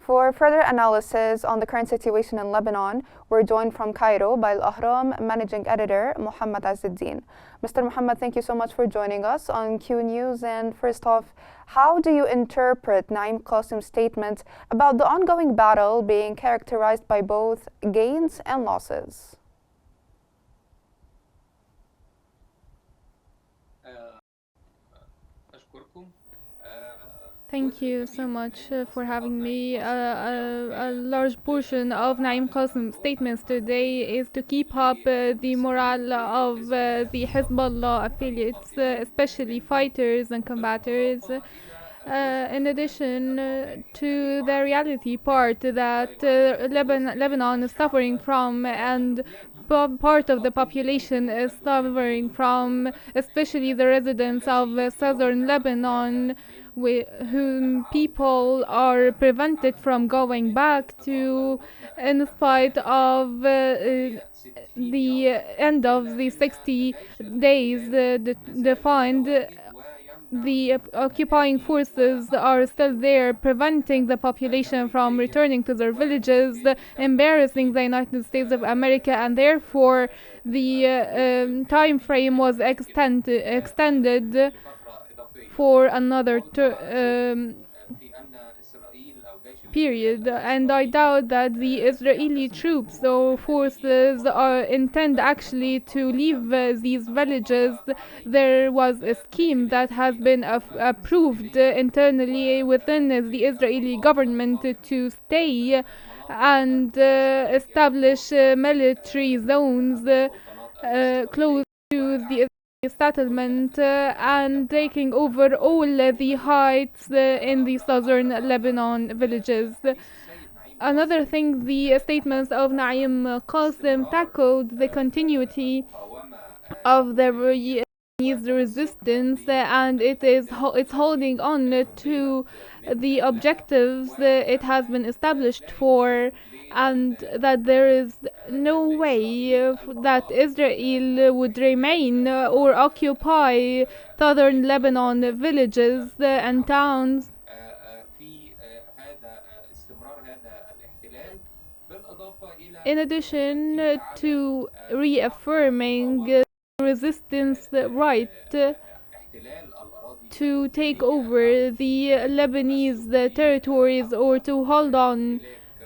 For further analysis on the current situation in Lebanon, we're joined from Cairo by Al Ahram managing editor Mohamed Zzz Eldin. Mr. Mohamed, thank you so much for joining us on Q News. And first off, how do you interpret Naim Qasim's statement about the ongoing battle being characterized by both gains and losses? Thank you so much for having me. A large portion of Naim Qasim's statements today is to keep up the morale of the Hezbollah affiliates, especially fighters and combatants. In addition to the reality part that Lebanon is suffering from, and part of the population is suffering from, especially the residents of southern Lebanon, whom people are prevented from going back to in spite of the end of the 60 days defined. The occupying forces are still there, preventing the population from returning to their villages, embarrassing the United States of America, and therefore the time frame was extended for another period. And I doubt that the Israeli troops or forces intend actually to leave these villages. There was a scheme that has been approved internally within the Israeli government to stay and establish military zones close to the settlement and taking over all the heights in the southern Lebanon villages. Another thing, the statements of Naim Qasim tackled the continuity of the resistance, and it's holding on to the objectives it has been established for, and that there is no way that Israel would remain or occupy southern Lebanon villages and towns. In addition to reaffirming resistance right to take over the Lebanese territories or to hold on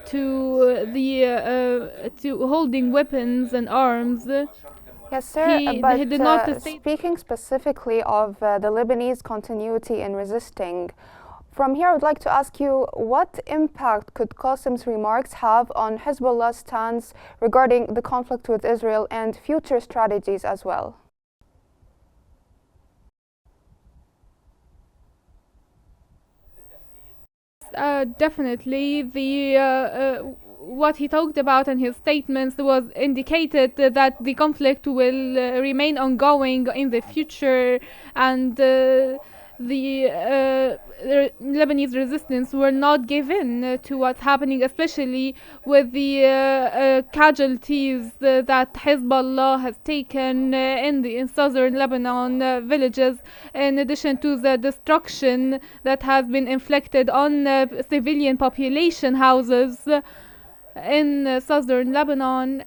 to the to holding weapons and arms. Yes, sir, he did not speaking specifically of the Lebanese continuity in resisting, from here I would like to ask you, what impact could Qasim's remarks have on Hezbollah's stance regarding the conflict with Israel and future strategies as well? Definitely, what he talked about in his statements was indicated that the conflict will remain ongoing in the future, and the Lebanese resistance will not give in to what's happening, especially with the casualties that Hezbollah has taken in southern Lebanon villages, in addition to the destruction that has been inflicted on civilian population houses in southern Lebanon,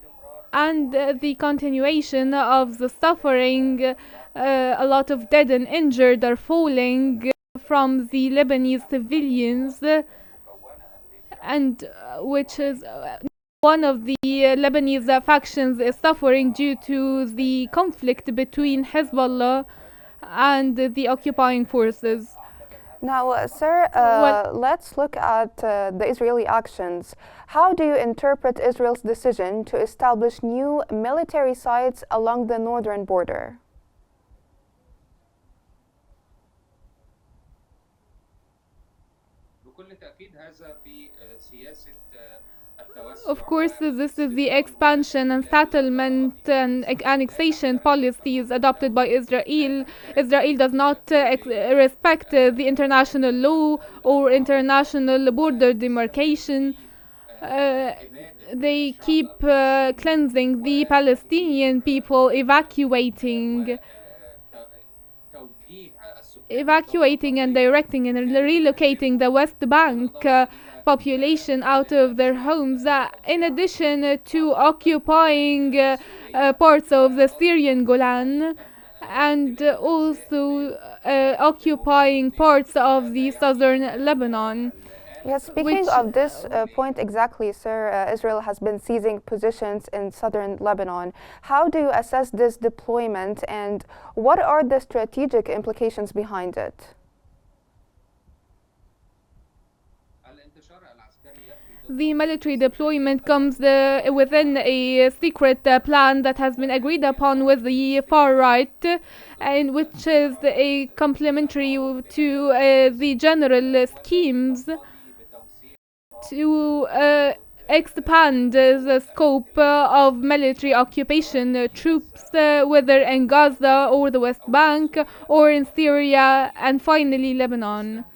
and the continuation of the suffering. A lot of dead and injured are falling from the Lebanese civilians, and which is one of the Lebanese factions is suffering due to the conflict between Hezbollah and the occupying forces. Now, sir, let's look at the Israeli actions. How do you interpret Israel's decision to establish new military sites along the northern border? Of course, this is the expansion and settlement and annexation policies adopted by Israel. Israel does not respect the international law or international border demarcation. They keep cleansing the Palestinian people, evacuating and directing and relocating the West Bank population out of their homes, in addition to occupying parts of the Syrian Golan, and also occupying parts of the southern Lebanon. Yes, speaking Which- of this point exactly, sir, Israel has been seizing positions in southern Lebanon. How do you assess this deployment and what are the strategic implications behind it? The military deployment comes within a secret plan that has been agreed upon with the far right, and which is a complementary to the general schemes to expand the scope of military occupation troops, whether in Gaza or the West Bank or in Syria and finally Lebanon.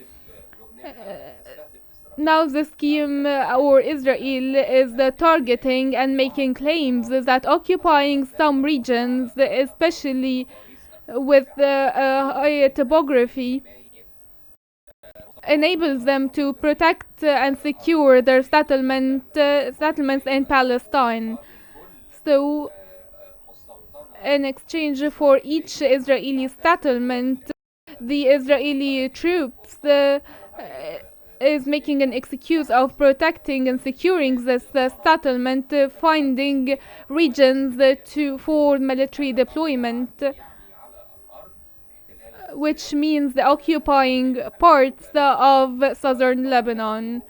Now the scheme or Israel is targeting and making claims that occupying some regions, especially with high topography, enables them to protect and secure their settlements in Palestine. So, in exchange for each Israeli settlement, the Israeli troops is making an excuse of protecting and securing this settlement, finding regions for military deployment, which means the occupying parts of southern Lebanon.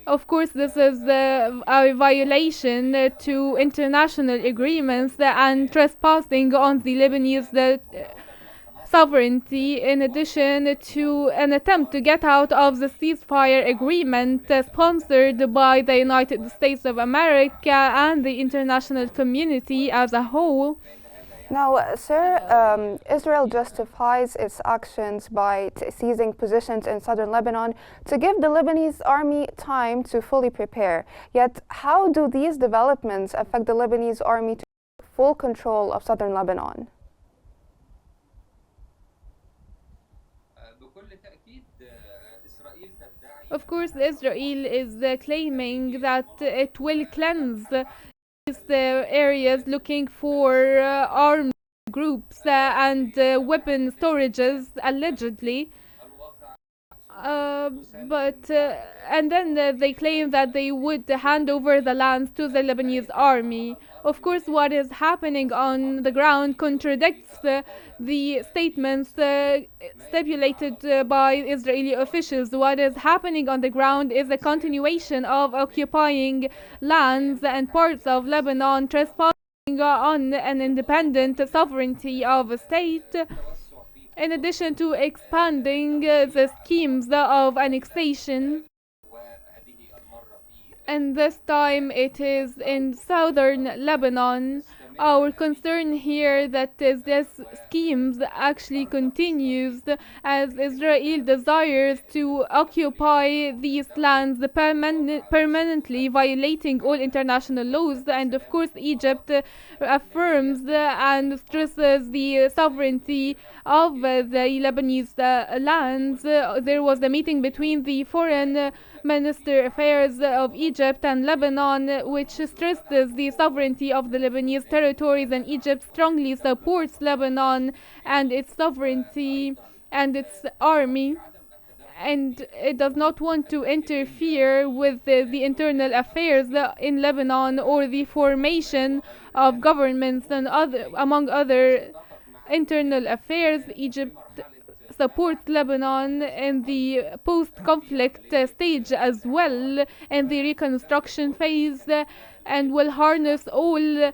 Of course, this is a violation to international agreements and trespassing on the Lebanese sovereignty, in addition to an attempt to get out of the ceasefire agreement sponsored by the United States of America and the international community as a whole. Now, sir, Israel justifies its actions by seizing positions in southern Lebanon to give the Lebanese army time to fully prepare. Yet, how do these developments affect the Lebanese army to take full control of southern Lebanon? Of course, Israel is claiming that it will cleanse these areas, looking for armed groups and weapon storages, allegedly. And then they claim that they would hand over the lands to the Lebanese army. Of course, what is happening on the ground contradicts the statements stipulated by Israeli officials. What is happening on the ground is a continuation of occupying lands and parts of Lebanon, trespassing on an independent sovereignty of a state, in addition to expanding the schemes of annexation. And this time it is in southern Lebanon. Our concern here that this schemes actually continues as Israel desires to occupy these lands permanently, violating all international laws. And of course Egypt affirms and stresses the sovereignty of the Lebanese lands. There was a meeting between the foreign Minister Affairs of Egypt and Lebanon, which stresses the sovereignty of the Lebanese territories, and Egypt strongly supports Lebanon and its sovereignty and its army, and it does not want to interfere with the internal affairs in Lebanon or the formation of governments and among other internal affairs. Egypt supports Lebanon in the post-conflict stage as well, in the reconstruction phase, and will harness all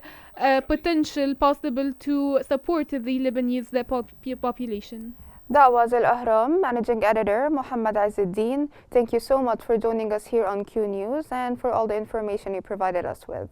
potential possible to support the Lebanese population. That was Al Ahram Managing Editor Mohamed Zzz Eldin. Thank you so much for joining us here on Q News and for all the information you provided us with.